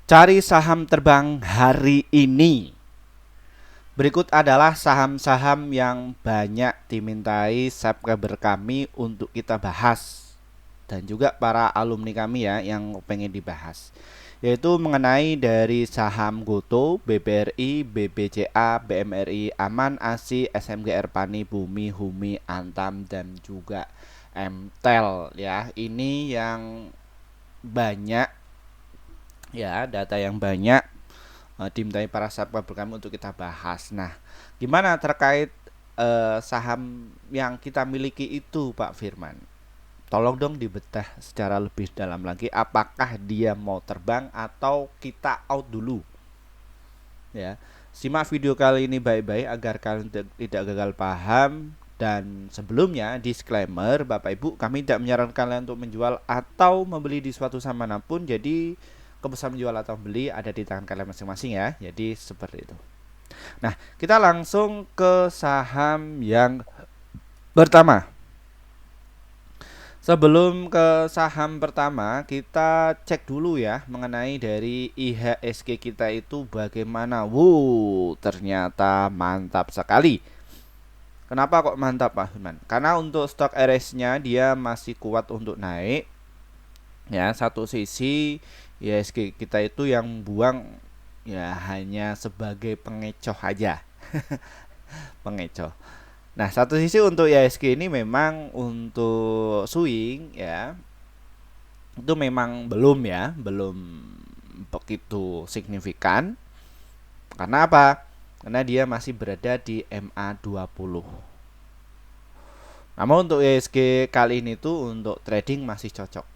Cari saham terbang hari ini. Berikut adalah saham-saham yang banyak dimintai subscriber kami untuk kita bahas dan juga para alumni kami ya yang pengen dibahas, yaitu mengenai dari saham Goto, BBRI, BBCA, BMRI, Aman, ASI, SMGR Pani, Bumi, Humi, Antam dan juga MTEL ya. Ini yang banyak ya, data yang banyak dimintai para subscriber kami untuk kita bahas. Nah, gimana terkait saham yang kita miliki itu, Pak Firman? Tolong dong dibedah secara lebih dalam lagi. Apakah dia mau terbang atau kita out dulu? Ya, simak video kali ini baik-baik agar kalian tidak gagal paham. Dan sebelumnya disclaimer, Bapak Ibu, kami tidak menyarankan kalian untuk menjual atau membeli di suatu saham manapun. Jadi keputusan menjual atau beli ada di tangan kalian masing-masing ya. Jadi seperti itu. Nah, kita langsung ke saham yang pertama. Sebelum ke saham pertama, kita cek dulu ya mengenai dari IHSG kita itu bagaimana. Wow, ternyata mantap sekali. Kenapa kok mantap, Pak Firman? Karena untuk stok RS-nya dia masih kuat untuk naik. Ya, satu sisi IHSG kita itu yang buang ya hanya sebagai pengecoh aja. Pengecoh. Nah, satu sisi untuk IHSG ini memang untuk swing ya, itu memang belum begitu signifikan. Karena apa? Karena dia masih berada di MA20. Namun untuk IHSG kali ini tuh untuk trading masih cocok.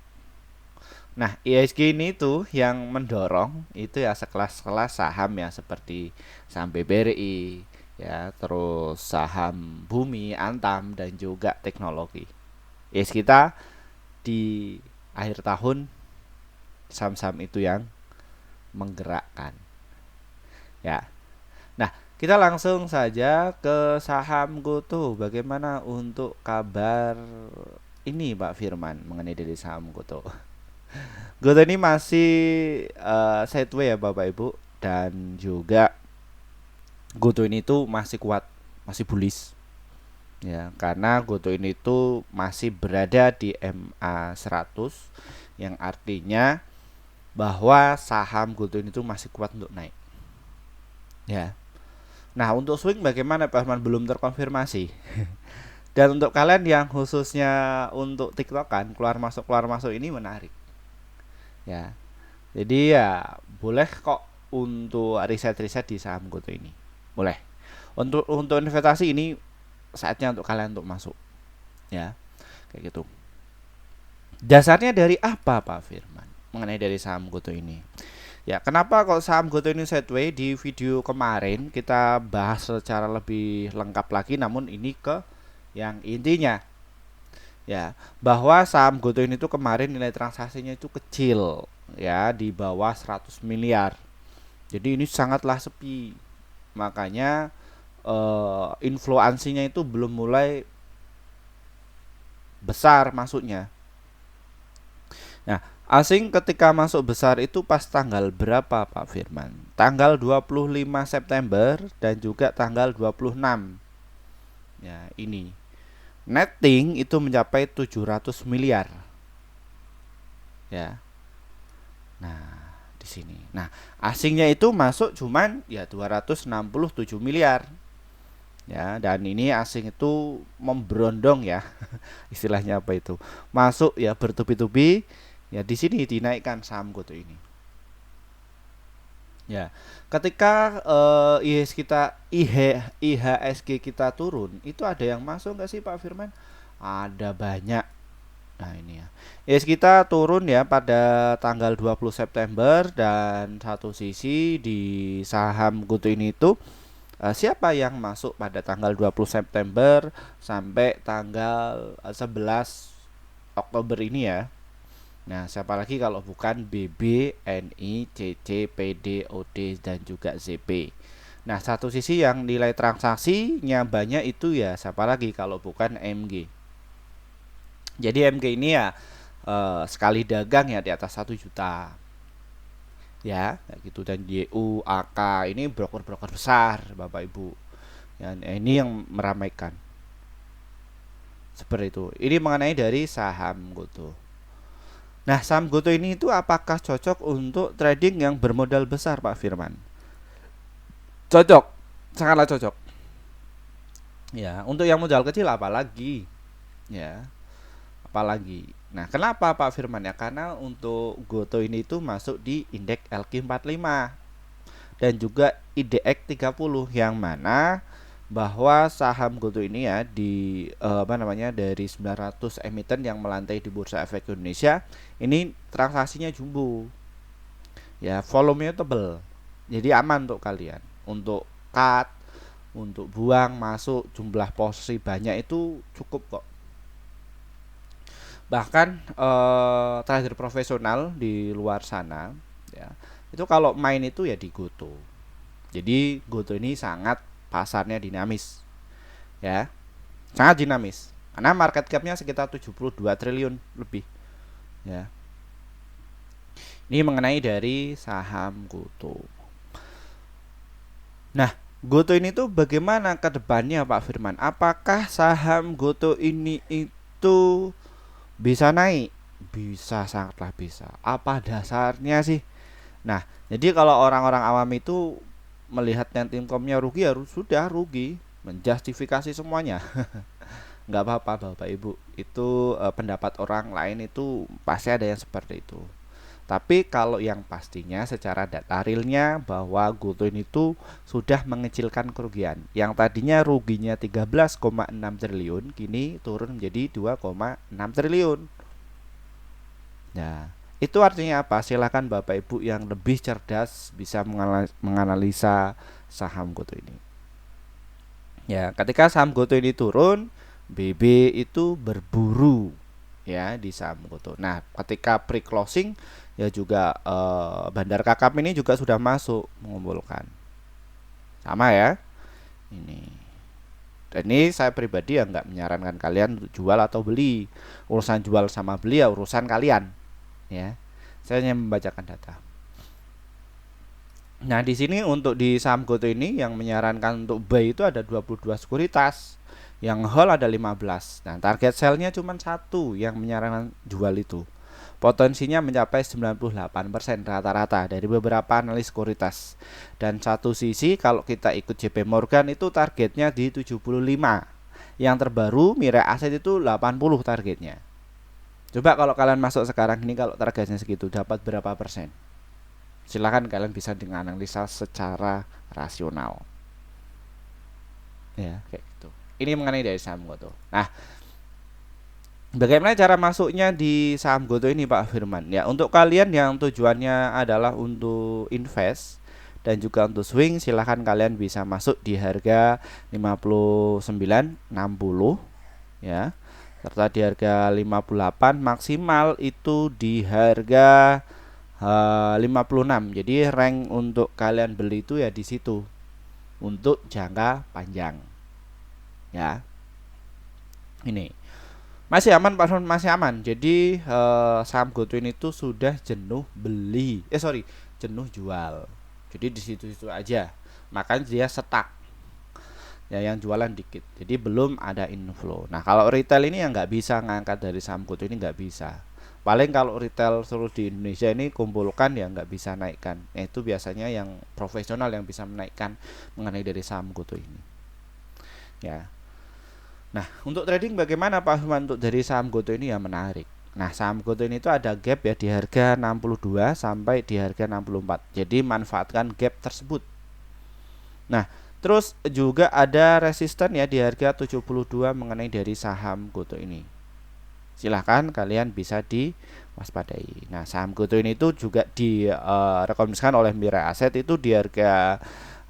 Nah, IHSG ini tuh yang mendorong itu ya sekelas-kelas saham ya seperti saham BBRI ya, terus saham Bumi, Antam dan juga teknologi. IHSG kita di akhir tahun saham-saham itu yang menggerakkan. Ya. Nah, kita langsung saja ke saham Goto. Bagaimana untuk kabar ini Pak Firman mengenai dari saham Goto? Goto ini masih sideways ya Bapak Ibu, dan juga Goto ini tuh masih kuat, masih bullish. Ya, karena Goto ini tuh masih berada di MA100 yang artinya bahwa saham Goto ini tuh masih kuat untuk naik. Ya. Nah, untuk swing bagaimana Pak Firman belum terkonfirmasi. Dan untuk kalian yang khususnya untuk TikTokan keluar masuk ini menarik. Ya. Jadi ya boleh kok untuk riset-riset di saham Goto ini. Boleh. Untuk investasi ini saatnya untuk kalian untuk masuk. Ya. Kayak gitu. Dasarnya dari apa Pak Firman mengenai dari saham Goto ini? Ya, kenapa kok saham Goto ini sideways? Di video kemarin kita bahas secara lebih lengkap lagi, namun ini ke yang intinya. Ya, bahwa saham Goto ini tuh kemarin nilai transaksinya itu kecil, ya, di bawah 100 miliar. Jadi ini sangatlah sepi. Makanya influensinya itu belum mulai besar masuknya. Nah, asing ketika masuk besar itu pas tanggal berapa Pak Firman? Tanggal 25 September dan juga tanggal 26. Ya, ini. Netting itu mencapai 700 miliar. Ya. Nah, di sini. Nah, asingnya itu masuk cuman ya 267 miliar. Ya, dan ini asing itu memberondong ya. Istilahnya apa itu? Masuk ya bertubi-tubi. Ya, di sini dinaikkan saham Goto ini. Ya, ketika IHSG kita turun, itu ada yang masuk nggak sih Pak Firman? Ada banyak. Nah ini ya, IHSG kita turun ya pada tanggal 20 September, dan satu sisi di saham Goto ini itu siapa yang masuk pada tanggal 20 September sampai tanggal 11 Oktober ini ya. Nah, siapa lagi kalau bukan BB, NI, CC, PD, OD, dan juga ZP. Nah, satu sisi yang nilai transaksinya banyak itu ya siapa lagi kalau bukan MG. Jadi MG ini ya sekali dagang ya di atas 1 juta. ya kayak gitu. Dan YU, AK ini broker-broker besar Bapak Ibu. Ya, ini yang meramaikan seperti itu. Ini mengenai dari saham GoTo. Nah, saham GoTo ini itu apakah cocok untuk trading yang bermodal besar, Pak Firman? Cocok, sangatlah cocok. Ya, untuk yang modal kecil apalagi, ya, apalagi. Nah, kenapa Pak Firman ya? Karena untuk GoTo ini itu masuk di indeks LQ45 dan juga IDX 30 yang mana bahwa saham GoTo ini ya dari 900 emiten yang melantai di Bursa Efek Indonesia ini transaksinya jumbo. Ya, volumenya tebel. Jadi aman untuk kalian. Untuk cut, untuk buang, masuk, jumlah posisi banyak itu cukup kok. Bahkan trader profesional di luar sana ya, itu kalau main itu ya di GoTo. Jadi GoTo ini sangat pasarnya dinamis. Ya, sangat dinamis. Karena market cap-nya sekitar 72 triliun lebih. Ya. Ini mengenai dari saham GoTo. Nah, GoTo ini tuh bagaimana ke depannya Pak Firman? Apakah saham GoTo ini itu bisa naik? Bisa, sangatlah bisa. Apa dasarnya sih? Nah, jadi kalau orang-orang awam itu melihat net income-nya rugi harus sudah rugi, menjustifikasi semuanya. Nggak apa-apa Bapak Ibu. Itu pendapat orang lain itu pasti ada yang seperti itu. Tapi kalau yang pastinya secara data realnya bahwa GoTo ini tuh sudah mengecilkan kerugian. Yang tadinya ruginya 13,6 triliun kini turun menjadi 2,6 triliun. Nah, itu artinya apa? Silakan Bapak Ibu yang lebih cerdas bisa menganalisa saham GoTo ini. Ya, ketika saham GoTo ini turun, BB itu berburu ya di saham GoTo. Nah, ketika pre-closing ya juga Bandar Kakap ini juga sudah masuk mengumpulkan. Sama ya. Ini. Dan ini saya pribadi ya nggak menyarankan kalian untuk jual atau beli. Urusan jual sama beli ya urusan kalian. Ya. Saya hanya membacakan data. Nah, di sini untuk di saham GoTo ini yang menyarankan untuk buy itu ada 22 sekuritas. Yang hold ada 15. Nah, target sell-nya cuma satu yang menyarankan jual itu. Potensinya mencapai 98% rata-rata dari beberapa analis sekuritas. Dan satu sisi kalau kita ikut JP Morgan itu targetnya di 75. Yang terbaru Mirai Asset itu 80 targetnya. Coba kalau kalian masuk sekarang ini kalau targetnya segitu dapat berapa persen? Silahkan kalian bisa dengan analisa secara rasional. Ya, kayak gitu. Ini mengenai dari saham GoTo. Nah, bagaimana cara masuknya di saham GoTo ini Pak Firman? Ya, untuk kalian yang tujuannya adalah untuk invest dan juga untuk swing, silahkan kalian bisa masuk di harga 59.60 ya. Serta di harga 58 maksimal itu di harga 56. Jadi rank untuk kalian beli itu ya di situ untuk jangka panjang. Ya. Ini masih aman Pak Firman, masih aman. Jadi saham GoTo ini tuh sudah jenuh beli. Jenuh jual. Jadi di situ-situ aja. Makanya dia stuck. Ya yang jualan dikit. Jadi belum ada inflow. Nah, kalau retail ini yang nggak bisa ngangkat dari saham GoTo ini nggak bisa. Paling kalau retail seluruh di Indonesia ini kumpulkan ya nggak bisa naikkan. Itu biasanya yang profesional yang bisa menaikkan mengenai dari saham GoTo ini. Ya. Nah, untuk trading bagaimana Pak Firman untuk dari saham GoTo ini ya menarik. Nah, saham GoTo ini itu ada gap ya di harga 62 sampai di harga 64. Jadi manfaatkan gap tersebut. Nah, terus juga ada resisten ya di harga 72 mengenai dari saham GoTo ini. Silahkan kalian bisa diwaspadai. Nah, saham GoTo ini itu juga direkomendasikan oleh Mirai Asset itu di harga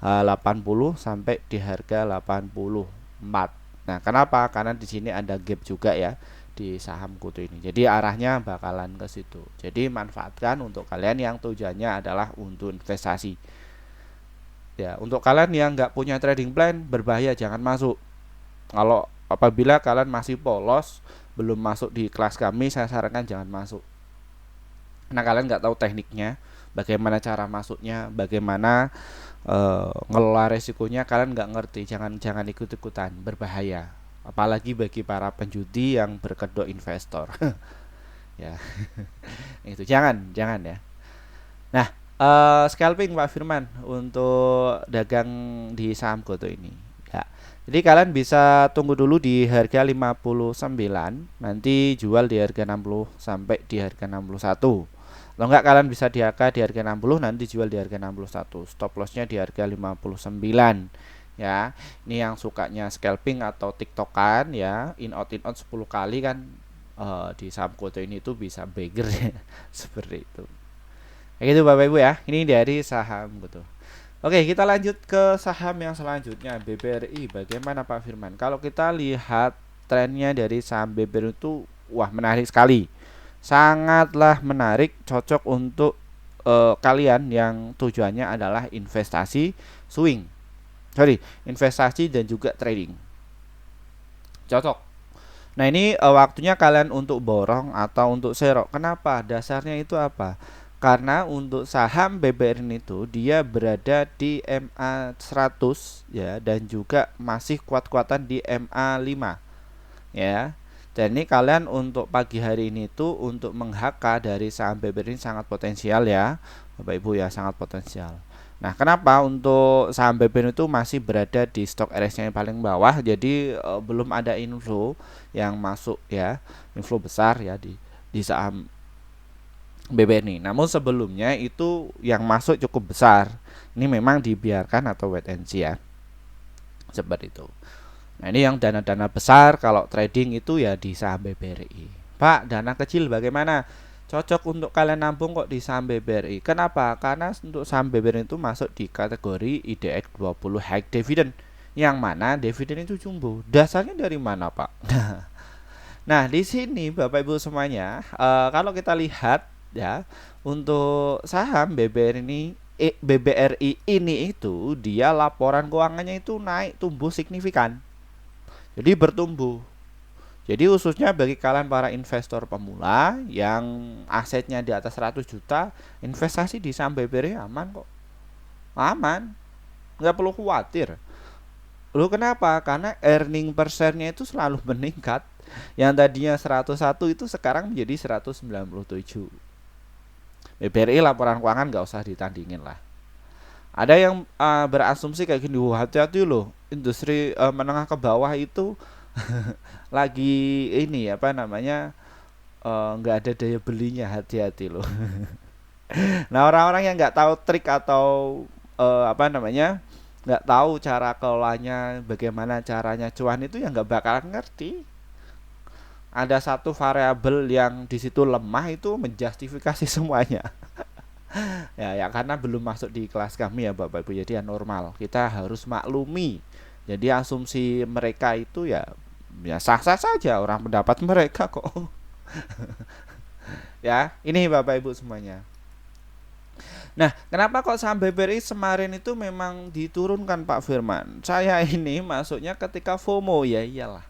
80 sampai di harga 84. Nah, kenapa? Karena di sini ada gap juga ya di saham GoTo ini. Jadi arahnya bakalan ke situ. Jadi manfaatkan untuk kalian yang tujuannya adalah untuk investasi. Ya, untuk kalian yang nggak punya trading plan berbahaya jangan masuk. Kalau apabila kalian masih polos, belum masuk di kelas kami, saya sarankan jangan masuk. Karena kalian nggak tahu tekniknya, bagaimana cara masuknya, bagaimana ngelola resikonya, kalian nggak ngerti, jangan ikut-ikutan, berbahaya. Apalagi bagi para penjudi yang berkedok investor. Ya, itu jangan ya. Nah, scalping Pak Firman untuk dagang di saham Goto ini. Ya. Jadi kalian bisa tunggu dulu di harga 59, nanti jual di harga 60 sampai di harga 61. Kalau enggak kalian bisa di harga 60, nanti jual di harga 61. Stop lossnya di harga 59. Ya, ini yang sukanya scalping atau tiktokan ya, in out 10 kali kan, di saham Goto ini tuh bisa beggar ya. Seperti itu. Kayak gitu Bapak Ibu ya. Ini dari saham Goto. Oke, kita lanjut ke saham yang selanjutnya, BBRI. Bagaimana Pak Firman? Kalau kita lihat trennya dari saham BBRI itu, wah menarik sekali. Sangatlah menarik, cocok untuk kalian yang tujuannya adalah investasi swing. Investasi dan juga trading. Cocok. Nah, ini waktunya kalian untuk borong atau untuk serok. Kenapa? Dasarnya itu apa? Karena untuk saham BBRI itu dia berada di MA 100 ya, dan juga masih kuat-kuatan di MA 5 ya. Dan ini kalian untuk pagi hari ini tuh untuk meng-HK dari saham BBRI ini sangat potensial ya Bapak Ibu ya, sangat potensial. Nah, kenapa untuk saham BBRI itu masih berada di stok RS yang paling bawah? Jadi belum ada inflow yang masuk ya, inflow besar ya di saham BBRI. Namun sebelumnya itu yang masuk cukup besar. Ini memang dibiarkan atau wait and see ya. Seperti itu. Nah, ini yang dana-dana besar kalau trading itu ya di saham BBRI. Pak, dana kecil bagaimana? Cocok untuk kalian nabung kok di saham BBRI. Kenapa? Karena untuk saham BBRI itu masuk di kategori IDX 20 high dividend, yang mana dividen itu jumbo. Dasarnya dari mana, Pak? Nah, di sini Bapak Ibu semuanya, kalau kita lihat ya, untuk saham BBRI ini itu dia laporan keuangannya itu naik, tumbuh signifikan. Jadi bertumbuh. Jadi khususnya bagi kalian para investor pemula yang asetnya di atas 100 juta, investasi di saham BBRI aman kok. Aman. Nggak perlu khawatir. Lalu kenapa? Karena earning per share-nya itu selalu meningkat. Yang tadinya 101 itu sekarang menjadi 197. BBRI laporan keuangan nggak usah ditandingin lah. Ada yang berasumsi kayak gini, hati-hati loh, industri menengah ke bawah itu lagi ini apa namanya, nggak ada daya belinya, hati-hati loh. Nah, orang-orang yang nggak tahu trik atau apa namanya, nggak tahu cara kelolanya, bagaimana caranya cuan itu, yang nggak bakalan ngerti. Ada satu variabel yang di situ lemah itu menjustifikasi semuanya. Ya karena belum masuk di kelas kami ya Bapak Ibu, jadi ya normal, kita harus maklumi. Jadi asumsi mereka itu ya sah-sah saja, orang pendapat mereka kok. Ya, ini Bapak Ibu semuanya. Nah, kenapa kok saham BBRI kemarin itu memang diturunkan Pak Firman? Saya ini masuknya ketika FOMO, ya iyalah.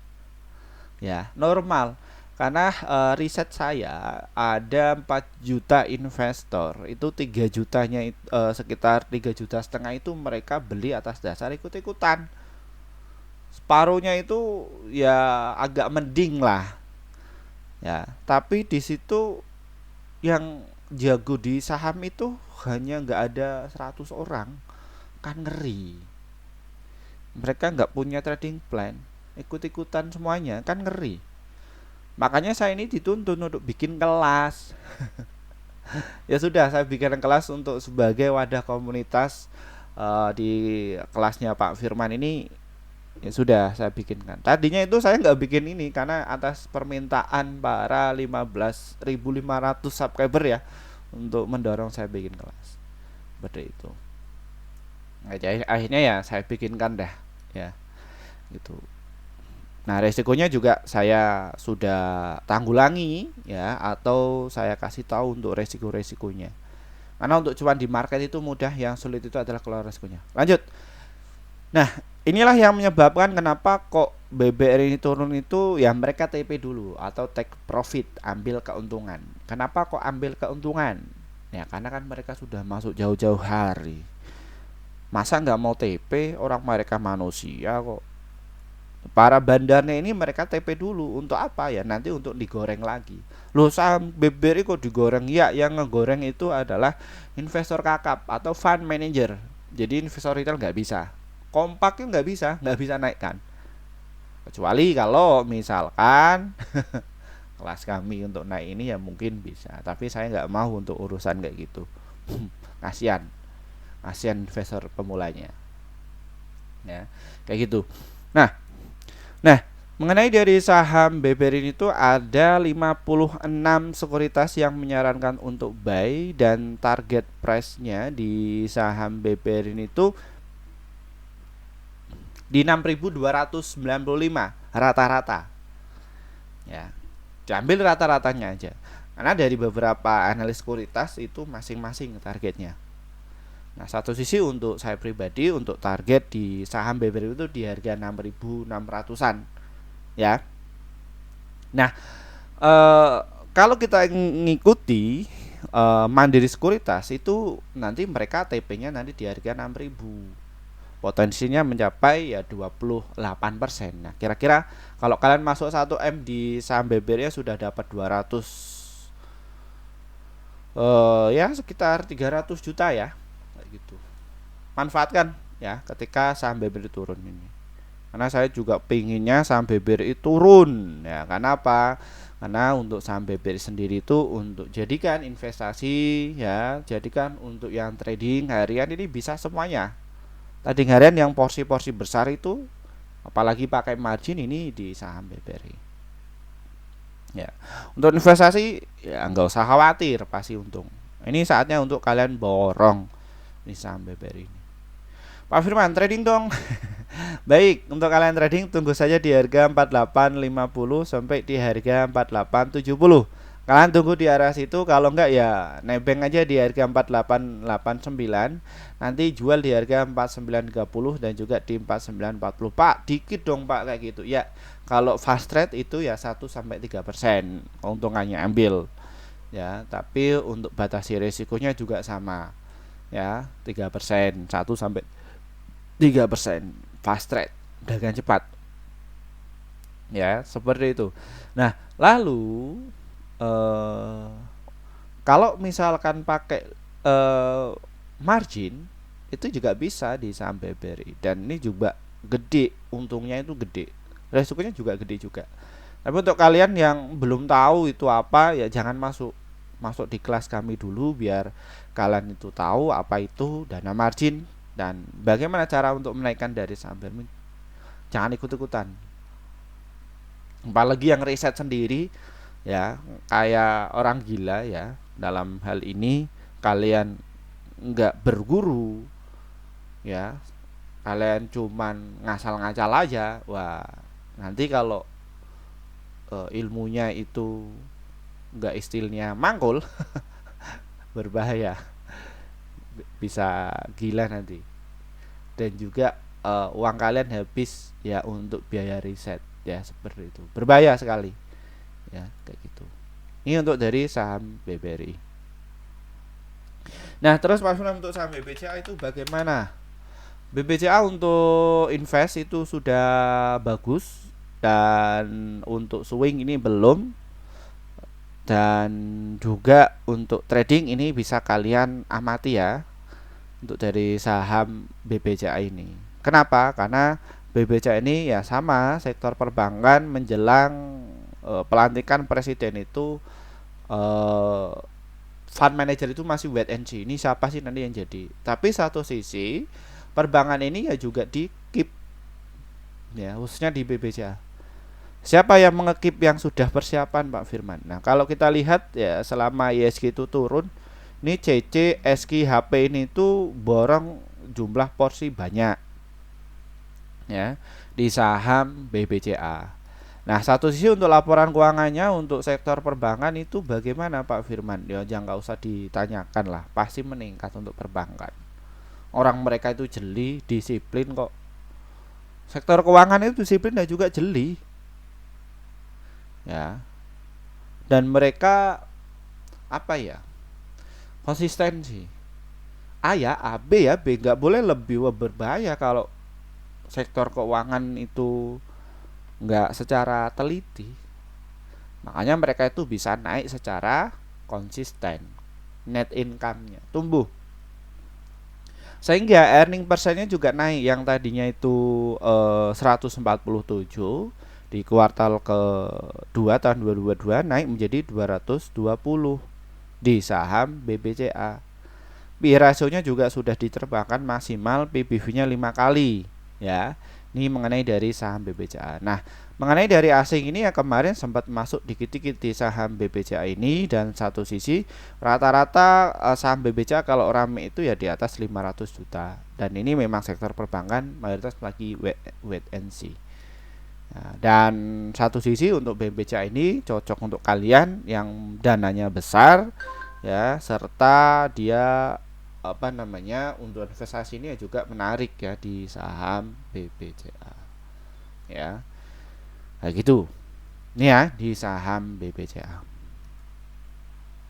Ya, normal. Karena riset saya ada 4 juta investor, itu 3 jutanya sekitar 3,5 juta itu mereka beli atas dasar ikut-ikutan. Separuhnya itu ya agak mending lah. Ya, tapi di situ yang jago di saham itu hanya nggak ada 100 orang, kan ngeri. Mereka nggak punya trading plan, ikut-ikutan semuanya, kan ngeri. Makanya saya ini dituntun untuk bikin kelas. Ya sudah, saya bikin kelas untuk sebagai wadah komunitas. Di kelasnya Pak Firman ini ya sudah saya bikinkan. Tadinya itu saya nggak bikin ini karena atas permintaan para 15.500 subscriber ya, untuk mendorong saya bikin kelas. Seperti itu. Nah, jadi akhirnya ya saya bikinkan dah ya gitu. Nah, resikonya juga saya sudah tanggulangi ya, atau saya kasih tahu untuk resiko-resikonya. Karena untuk cuan di market itu mudah, yang sulit itu adalah keluar resikonya. Lanjut. Nah, inilah yang menyebabkan kenapa kok BBRI ini turun itu ya, mereka TP dulu atau take profit, ambil keuntungan. Kenapa kok ambil keuntungan? Ya karena kan mereka sudah masuk jauh-jauh hari. Masa nggak mau TP, orang mereka manusia kok. Para bandarnya ini mereka TP dulu untuk apa ya? Nanti untuk digoreng lagi. Loh, saham BBRI kok digoreng? Ya, yang ngegoreng itu adalah investor kakap atau fund manager. Jadi investor retail nggak bisa. Kompaknya nggak bisa naikkan. Kecuali kalau misalkan kelas kami untuk naik ini ya mungkin bisa. Tapi saya nggak mau untuk urusan kayak gitu. Kasihan, kasihan investor pemulanya. Ya, kayak gitu. Nah, Nah, mengenai dari saham BBRI itu ada 56 sekuritas yang menyarankan untuk buy dan target price-nya di saham BBRI itu di 6.295 rata-rata. Ya, diambil rata-ratanya aja. Karena dari beberapa analis sekuritas itu masing-masing targetnya. Nah, satu sisi untuk saya pribadi untuk target di saham BBRI itu di harga 6.600-an ya. Nah, eh, kalau kita ngikuti Mandiri Sekuritas itu nanti mereka TP-nya nanti di harga 6.000. Potensinya mencapai ya 28%. Nah, kira-kira kalau kalian masuk 1M di saham BBRI ya sudah dapat 200 ya sekitar 300 juta ya. Kayak gitu. Manfaatkan ya ketika saham BBRI turun ini. Karena saya juga pinginnya saham BBRI turun ya. Karena apa? Karena untuk saham BBRI sendiri itu untuk jadikan investasi ya, jadikan untuk yang trading harian ini bisa semuanya. Trading harian yang porsi-porsi besar itu apalagi pakai margin ini di saham BBRI. Ya. Untuk investasi ya nggak usah khawatir pasti untung. Ini saatnya untuk kalian borong di saham BBRI ini. Pak Firman, trading dong. Baik, untuk kalian trading tunggu saja di harga 4850 sampai di harga 4870. Kalian tunggu di arah situ, kalau enggak ya nebeng aja di harga 4889. Nanti jual di harga 4930 dan juga di 4940. Pak, dikit dong Pak kayak gitu. Ya, kalau fast trade itu ya 1 sampai 3% keuntungannya ambil. Ya, tapi untuk batasi risikonya juga sama. Ya, 3%, 1 sampai 3% fast trade, dagang cepat. Ya, seperti itu. Nah, lalu eh, kalau misalkan pakai eh, margin itu juga bisa di saham BBRI dan ini juga gede, untungnya itu gede. Resikonya juga gede juga. Tapi untuk kalian yang belum tahu itu apa ya jangan masuk masuk di kelas kami dulu biar kalian itu tahu apa itu dana margin dan bagaimana cara untuk menaikkan dari saham BBRI. Jangan ikut-ikutan. Apalagi yang riset sendiri ya kayak orang gila ya. Dalam hal ini kalian nggak berguru ya, kalian cuman ngasal-ngasal aja. Wah, nanti kalau ilmunya itu nggak istilahnya mangkul berbahaya, bisa gila nanti. Dan juga uang kalian habis ya untuk biaya riset ya seperti itu, berbahaya sekali ya kayak gitu. Ini untuk dari saham BBRI. Nah terus Mas untuk saham BBCA itu bagaimana? BBCA untuk invest itu sudah bagus dan untuk swing ini belum, dan juga untuk trading ini bisa kalian amati ya untuk dari saham BBCA ini. Kenapa? Karena BBCA ini ya sama sektor perbankan menjelang pelantikan presiden itu fund manager itu masih wait and see. Ini siapa sih nanti yang jadi? Tapi satu sisi perbankan ini ya juga di keep ya khususnya di BBCA. Siapa yang mengekip yang sudah persiapan Pak Firman? Nah kalau kita lihat ya selama ISG itu turun, ini CC, SQ, HP ini tuh borong jumlah porsi banyak ya di saham BBCA. Nah satu sisi untuk laporan keuangannya untuk sektor perbankan itu bagaimana Pak Firman? Ya jangan nggak usah ditanyakan lah, pasti meningkat untuk perbankan. Orang mereka itu jeli, disiplin kok. Sektor keuangan itu disiplin dan juga jeli ya, dan mereka apa ya, konsistensi. A ya A, B ya B, nggak boleh lebih. Wah, berbahaya kalau sektor keuangan itu nggak secara teliti. Makanya mereka itu bisa naik secara konsisten, net income-nya tumbuh, sehingga earning persennya juga naik. Yang tadinya itu 147 di kuartal kedua tahun 2022 naik menjadi 220 di saham BBCA. PE rasionya juga sudah diterbangkan maksimal PBV-nya 5 kali ya. Ini mengenai dari saham BBCA. Nah, mengenai dari asing ini ya, kemarin sempat masuk dikit-dikit di saham BBCA ini, dan satu sisi rata-rata saham BBCA kalau rame itu ya di atas 500 juta. Dan ini memang sektor perbankan mayoritas lagi wait and see. Nah, dan satu sisi untuk BBCA ini cocok untuk kalian yang dananya besar ya, serta dia untuk investasi ini juga menarik ya di saham BBCA ya. Nah gitu, ini ya di saham BBCA.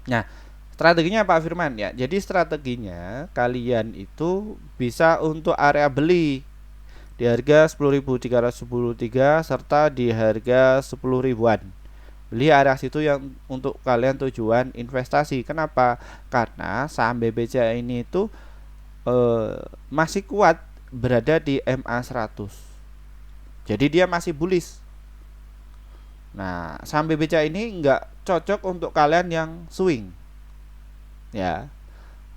Nah, strateginya Pak Firman ya, jadi strateginya kalian itu bisa untuk area beli di harga 10.313 serta di harga 10 ribuan. Beli area situ yang untuk kalian tujuan investasi. Kenapa? Karena saham BBCA ini itu masih kuat berada di MA 100. Jadi dia masih bullish. Nah, saham BBCA ini nggak cocok untuk kalian yang swing. Ya.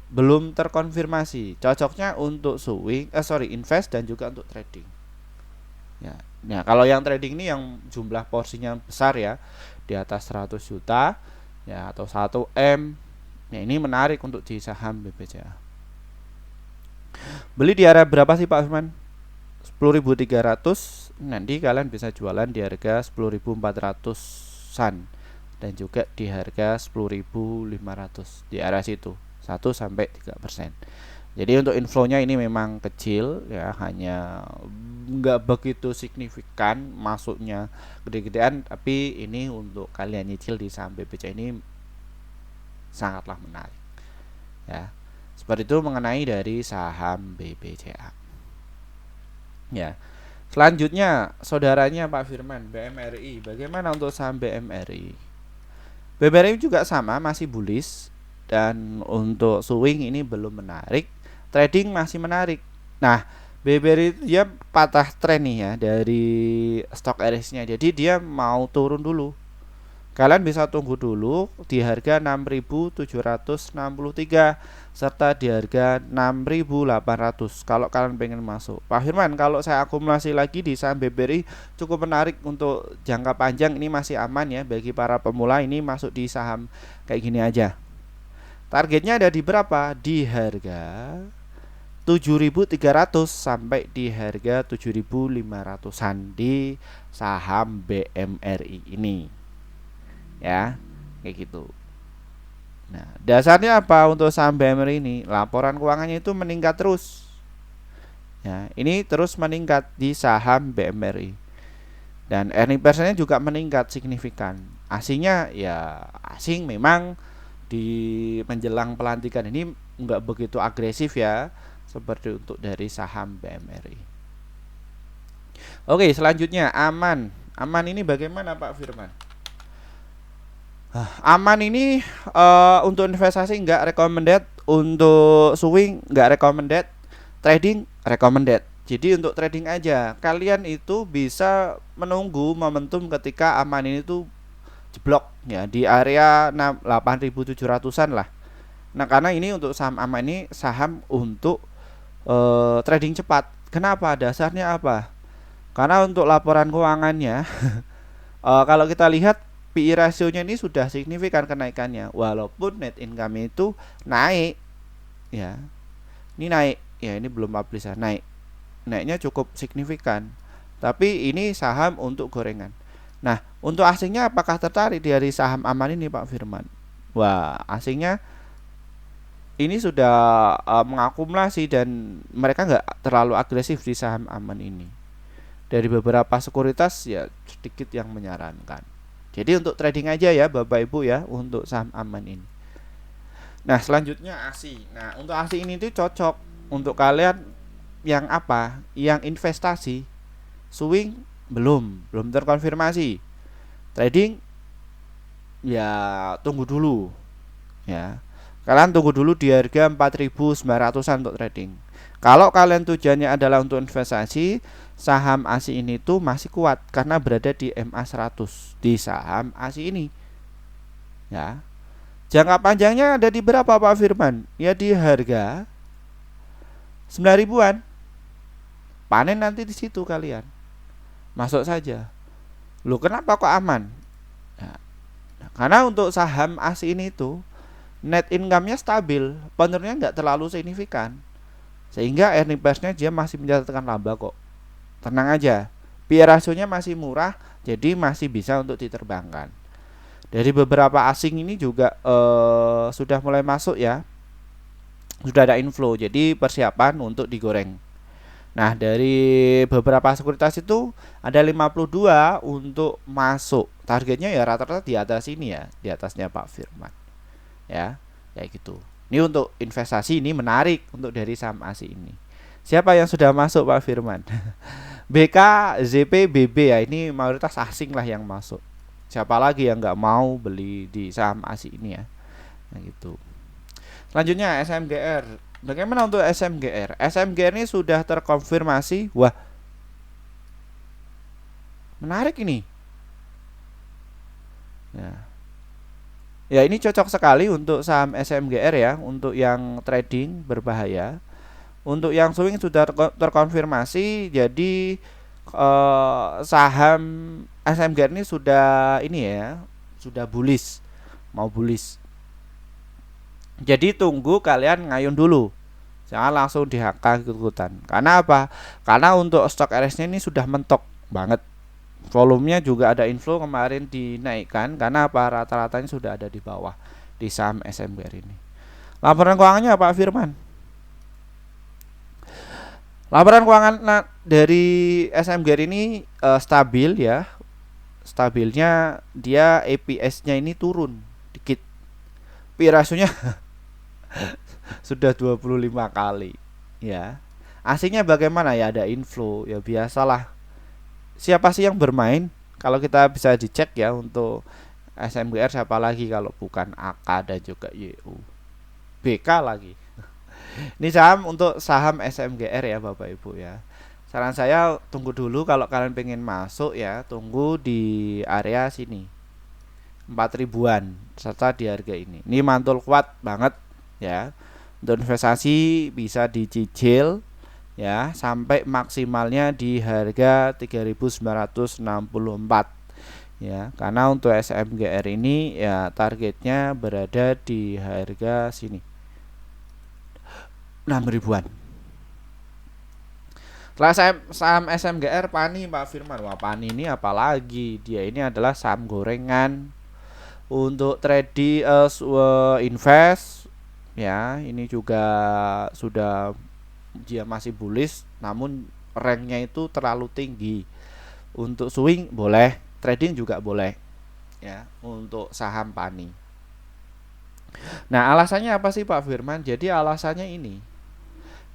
Belum terkonfirmasi. Cocoknya untuk invest dan juga untuk trading. Ya. Nah, kalau yang trading ini yang jumlah porsinya besar ya, di atas 100 juta ya atau 1 M. Ya, ini menarik untuk di saham BBCA. Beli di area berapa sih Pak Firman? 10.300. Nanti kalian bisa jualan di harga 10.400-an dan juga di harga 10.500, di area situ 1-3%. Jadi untuk inflow-nya ini memang kecil ya, hanya nggak begitu signifikan masuknya gede-gedean, tapi ini untuk kalian nyicil di saham BBCA ini sangatlah menarik ya. Seperti itu mengenai dari saham BBCA ya. Selanjutnya saudaranya Pak Firman, BMRI. Bagaimana untuk saham BMRI? BMRI juga sama, masih bullish, dan untuk swing ini belum menarik. Trading masih menarik. Nah, BBRI dia patah tren nih ya dari stock RX-nya. Jadi dia mau turun dulu. Kalian bisa tunggu dulu di harga 6.763 serta di harga 6.800 kalau kalian pengen masuk. Pak Firman, kalau saya akumulasi lagi di saham BBRI cukup menarik untuk jangka panjang, ini masih aman ya bagi para pemula, ini masuk di saham kayak gini aja. Targetnya ada di berapa? Di harga 7.300 sampai di harga 7.500-an di saham BMRI ini. Ya, kayak gitu. Nah, dasarnya apa untuk saham BMRI ini? Laporan keuangannya itu meningkat terus. Ya, ini terus meningkat di saham BMRI. Dan earning persennya juga meningkat signifikan. Asingnya ya asing memang di menjelang pelantikan ini nggak begitu agresif ya, seperti untuk dari saham BMRI. Oke, selanjutnya Aman. Aman ini bagaimana Pak Firman? Aman ini untuk investasi nggak recommended, untuk swing nggak recommended, trading recommended. Jadi untuk trading aja, kalian itu bisa menunggu momentum ketika Aman ini tuh jeblok ya di area 8.700-an lah. Nah, karena ini untuk saham Aman ini saham untuk trading cepat. Kenapa? Dasarnya apa? Karena untuk laporan keuangannya kalau kita lihat PE rasionya ini sudah signifikan kenaikannya, walaupun net income itu naik ya. Ini naik ya, ini belum publish ya, naiknya cukup signifikan. Tapi ini saham untuk gorengan. Nah, untuk asingnya apakah tertarik dari saham Aman ini Pak Firman? Wah, asingnya ini sudah mengakumulasi dan mereka nggak terlalu agresif di saham Aman ini. Dari beberapa sekuritas ya sedikit yang menyarankan. Jadi untuk trading aja ya Bapak Ibu ya untuk saham Aman ini. Nah, selanjutnya ASI. Nah, untuk ASI ini tuh cocok untuk kalian yang apa? Yang investasi. Swing belum terkonfirmasi. Trading ya tunggu dulu ya. Kalian tunggu dulu di harga 4.900-an untuk trading. Kalau kalian tujuannya adalah untuk investasi, saham ASI ini tuh masih kuat karena berada di MA 100 di saham ASI ini. Ya. Jangka panjangnya ada di berapa Pak Firman? Ya di harga 9 ribuan. Panen nanti di situ kalian. Masuk saja. Loh, kenapa kok aman? Nah, karena untuk saham ASI ini tuh net income-nya stabil, penurunannya nggak terlalu signifikan, sehingga earning per share dia masih mencatatkan laba kok. Tenang aja, PE rasionya masih murah, jadi masih bisa untuk diterbangkan. Dari beberapa asing ini juga sudah mulai masuk ya, sudah ada inflow, jadi persiapan untuk digoreng. Nah, dari beberapa sekuritas itu ada 52 untuk masuk. Targetnya ya rata-rata di atas ini ya, di atasnya Pak Firman. Ya, kayak gitu. Ini untuk investasi ini menarik untuk dari saham ASI ini. Siapa yang sudah masuk Pak Firman? BK, ZP, BB ya, ini mayoritas asing lah yang masuk. Siapa lagi yang nggak mau beli di saham ASI ini ya? Nah gitu. Selanjutnya SMGR. Bagaimana untuk SMGR? SMGR ini sudah terkonfirmasi. Wah, menarik ini. Nah, ya ini cocok sekali untuk saham SMGR ya, untuk yang trading berbahaya. Untuk yang swing sudah terkonfirmasi, jadi saham SMGR ini sudah ini ya, sudah bullish, mau bullish. Jadi tunggu kalian ngayun dulu. Jangan langsung di-HK ikut-ikutan. Karena apa? Karena untuk stok RS-nya ini sudah mentok banget. Volumenya juga ada inflow kemarin dinaikkan karena apa? Rata-ratanya sudah ada di bawah di saham SMGR ini. Laporan keuangannya Pak Firman. Laporan keuangan dari SMGR ini stabil ya. Stabilnya dia EPS-nya ini turun dikit. PE rasionya sudah 25 kali ya. Aslinya bagaimana ya, ada inflow ya, biasalah. Siapa sih yang bermain? Kalau kita bisa dicek ya untuk SMGR siapa lagi kalau bukan AK dan juga YU. BK lagi. Ini saham untuk saham SMGR ya Bapak Ibu ya. Saran saya tunggu dulu kalau kalian pengen masuk ya, tunggu di area sini 4 ribuan serta di harga ini. Ini mantul kuat banget ya. Untuk investasi bisa dicicil ya sampai maksimalnya di harga 3.964 ya. Karena untuk SMGR ini ya targetnya berada di harga sini 6 ribuan. Setelah saham SMGR Pani Pak Firman. Wah, Pani ini apalagi? Dia ini adalah saham gorengan untuk trading invest ya. Ini juga sudah dia masih bullish, namun ranknya itu terlalu tinggi. Untuk swing boleh, trading juga boleh ya untuk saham Pani. Nah, alasannya apa sih Pak Firman? Jadi alasannya ini,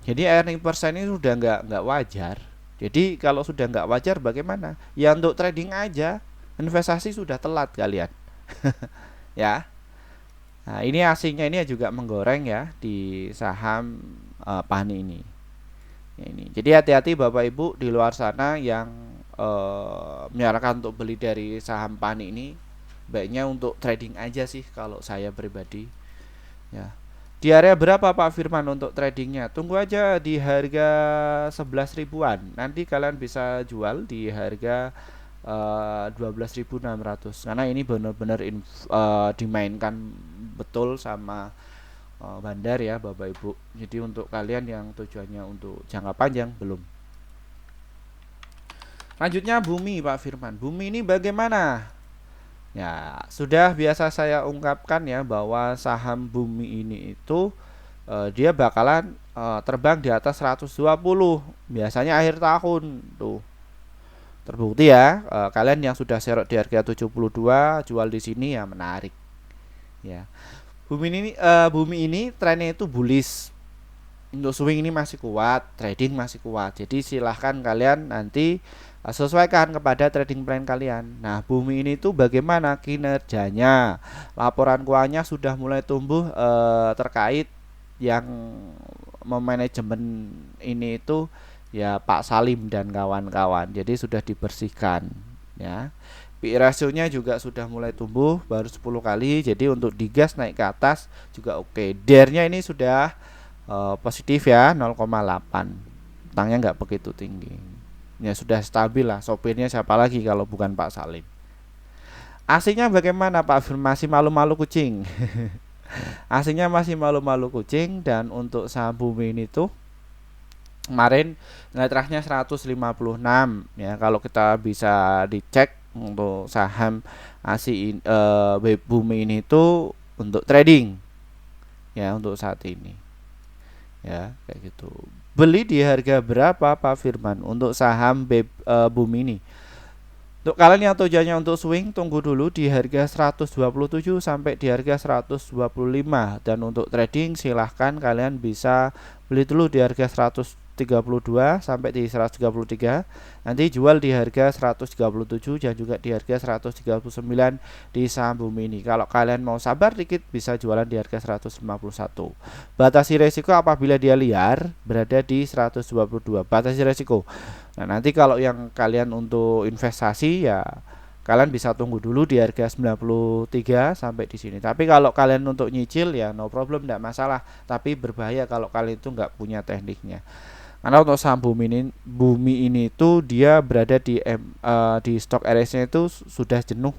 jadi earning per share ini sudah nggak wajar. Jadi kalau sudah nggak wajar bagaimana? Ya untuk trading aja, investasi sudah telat kalian. Ya. Nah, ini asingnya ini juga menggoreng ya di saham Pani ini. Ya, ini. Jadi hati-hati Bapak Ibu di luar sana yang menyarankan untuk beli dari saham Pani ini, baiknya untuk trading aja sih kalau saya pribadi. Ya. Di area berapa Pak Firman untuk tradingnya? Tunggu aja di harga 11 ribuan. Nanti kalian bisa jual di harga 12.600. Karena ini benar-benar dimainkan betul sama bandar ya Bapak Ibu. Jadi untuk kalian yang tujuannya untuk jangka panjang belum. Lanjutnya Bumi Pak Firman. Bumi ini bagaimana? Ya, sudah biasa saya ungkapkan ya bahwa saham Bumi ini itu dia bakalan terbang di atas 120. Biasanya akhir tahun tuh. Terbukti ya, kalian yang sudah serot di harga 72 jual di sini ya menarik. Ya. Bumi ini trennya itu bullish. Untuk swing ini masih kuat, trading masih kuat. Jadi silahkan kalian nanti sesuaikan kepada trading plan kalian. Nah, bumi ini tuh bagaimana kinerjanya? Laporan keuangannya sudah mulai tumbuh terkait yang memanajemen ini itu ya Pak Salim dan kawan-kawan. Jadi sudah dibersihkan ya. PI rasionya juga sudah mulai tumbuh baru 10 kali. Jadi untuk digas naik ke atas juga oke. DER-nya ini sudah positif ya 0,8. Utangnya nggak begitu tinggi. Ya sudah stabil lah. Sopirnya siapa lagi kalau bukan Pak Salim. Aslinya bagaimana Pak Firman? Masih malu-malu kucing. Aslinya masih malu-malu kucing. Dan untuk saham bumi ini tuh kemarin nilai terahnya 156 ya. Kalau kita bisa dicek untuk saham ASI bumi ini tuh untuk trading ya untuk saat ini ya kayak gitu. Beli di harga berapa Pak Firman untuk saham bumi ini? Untuk kalian yang tujuannya untuk swing, tunggu dulu di harga 127 sampai di harga 125. Dan untuk trading silahkan kalian bisa beli dulu di harga 132 sampai di 133. Nanti jual di harga 137 dan juga di harga 139 di saham bumi ini. Kalau kalian mau sabar dikit bisa jualan di harga 151. Batasi resiko apabila dia liar berada di 122. Batasi resiko. Nah, nanti kalau yang kalian untuk investasi ya kalian bisa tunggu dulu di harga 93 sampai di sini. Tapi kalau kalian untuk nyicil ya no problem, tidak masalah. Tapi berbahaya kalau kalian itu nggak punya tekniknya. Karena untuk saham bumi ini itu dia berada di stok RS-nya itu sudah jenuh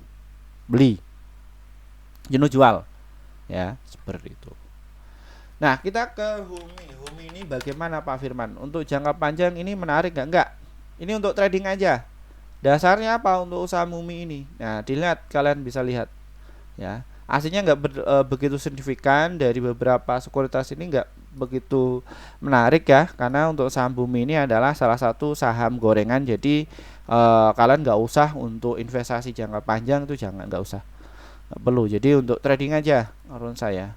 beli, jenuh jual, ya seperti itu. Nah kita ke Humi ini bagaimana Pak Firman? Untuk jangka panjang ini menarik nggak? Enggak. Ini untuk trading aja. Dasarnya apa untuk usaha Bumi ini? Nah, dilihat kalian bisa lihat ya. Aslinya nggak begitu signifikan dari beberapa sekuritas ini nggak begitu menarik ya, karena untuk saham Bumi ini adalah salah satu saham gorengan. Jadi kalian nggak usah untuk investasi jangka panjang itu nggak usah, nggak perlu. Jadi untuk trading aja menurut saya.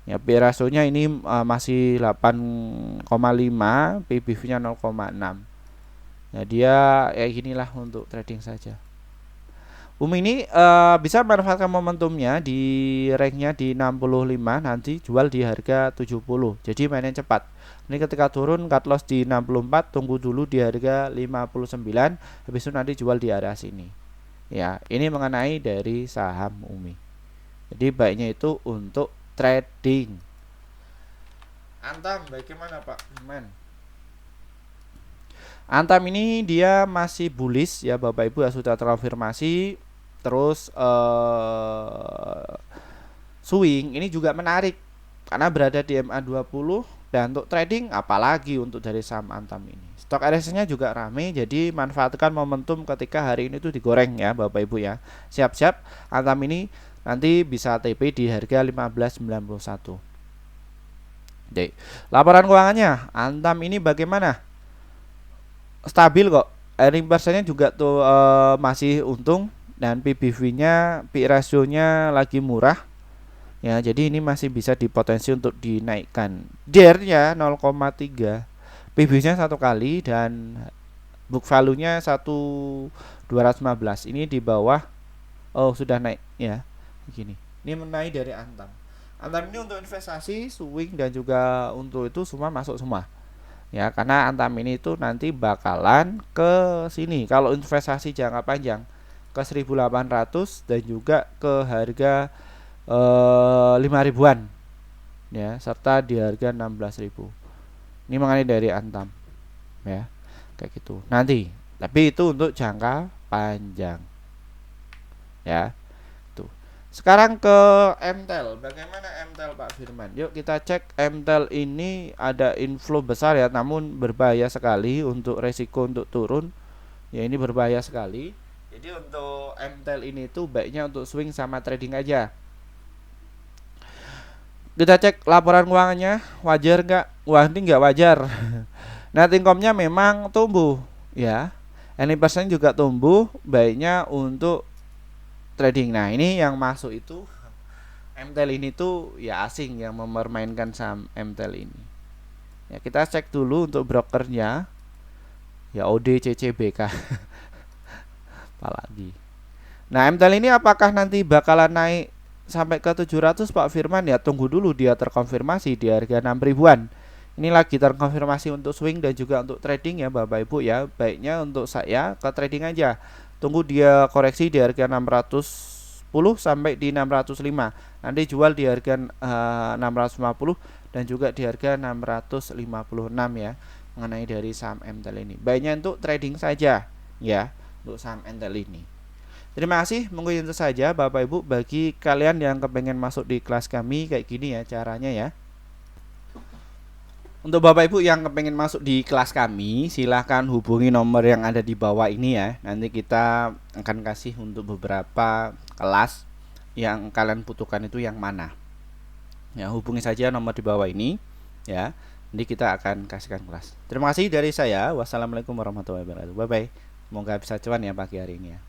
Ya, PI rasionya ini masih 8,5, PBV-nya 0,6. Nah dia ya ginilah untuk trading saja. Bumi ini bisa manfaatkan momentumnya di ranknya di 65, nanti jual di harga 70. Jadi mainnya cepat. Ini ketika turun cut loss di 64, tunggu dulu di harga 59, habis itu nanti jual di area sini. Ya, ini mengenai dari saham Umi. Jadi baiknya itu untuk trading. Antam bagaimana Pak Firman? Antam ini dia masih bullish ya Bapak Ibu ya, sudah terkonfirmasi. Terus swing ini juga menarik karena berada di MA20, dan untuk trading apalagi untuk dari saham Antam ini. Stok RS-nya juga rame, jadi manfaatkan momentum ketika hari ini tuh digoreng ya Bapak Ibu ya. Siap-siap Antam ini nanti bisa TP di harga 1591. Jadi, laporan keuangannya Antam ini bagaimana? Stabil kok. Earning persennya juga tuh masih untung, dan PBV-nya, PI rasionya lagi murah. Ya, jadi ini masih bisa dipotensi untuk dinaikkan. DER-nya 0,3. PBV-nya 1 kali dan book value-nya 1.215. Ini di bawah sudah naik ya. Begini. Ini menaik dari Antam. Antam ini untuk investasi, swing dan juga untuk itu semua masuk semua. Ya, karena Antam ini itu nanti bakalan ke sini kalau investasi jangka panjang ke 1.800 dan juga ke harga 5.000-an ya, serta di harga 16.000. Ini mengenai dari Antam ya, kayak gitu nanti, tapi itu untuk jangka panjang ya. Sekarang ke MTEL. Bagaimana MTEL Pak Firman? Yuk kita cek. MTEL ini ada inflow besar ya, namun berbahaya sekali untuk resiko untuk turun. Ya ini berbahaya sekali. Jadi untuk MTEL ini tuh baiknya untuk swing sama trading aja. Kita cek laporan keuangannya, wajar nggak? Wah ini nggak wajar. Net income-nya memang tumbuh ya. Earning juga tumbuh, baiknya untuk trading. Nah ini yang masuk itu MTEL ini tuh ya asing yang mempermainkan saham MTEL ini. Ya kita cek dulu untuk brokernya. Ya ODCCBK apalagi. Nah, MTEL ini apakah nanti bakalan naik sampai ke 700 Pak Firman? Ya tunggu dulu, dia terkonfirmasi di harga 6 ribuan. Ini lagi terkonfirmasi untuk swing dan juga untuk trading ya Bapak Ibu ya. Baiknya untuk saya ke trading aja. Tunggu dia koreksi di harga 610 sampai di 605. Nanti jual di harga 650 dan juga di harga 656 ya. Mengenai dari saham MTEL ini. Baiknya untuk trading saja ya untuk saham MTEL ini. Terima kasih, mungkin itu saja Bapak Ibu. Bagi kalian yang kepengen masuk di kelas kami kayak gini ya caranya ya. Untuk Bapak Ibu yang kepengen masuk di kelas kami, silahkan hubungi nomor yang ada di bawah ini ya. Nanti kita akan kasih untuk beberapa kelas yang kalian butuhkan itu yang mana. Ya, hubungi saja nomor di bawah ini ya. Nanti kita akan kasihkan kelas. Terima kasih dari saya. Wassalamualaikum warahmatullahi wabarakatuh. Bye bye. Semoga bisa cuan ya pagi hari ini ya.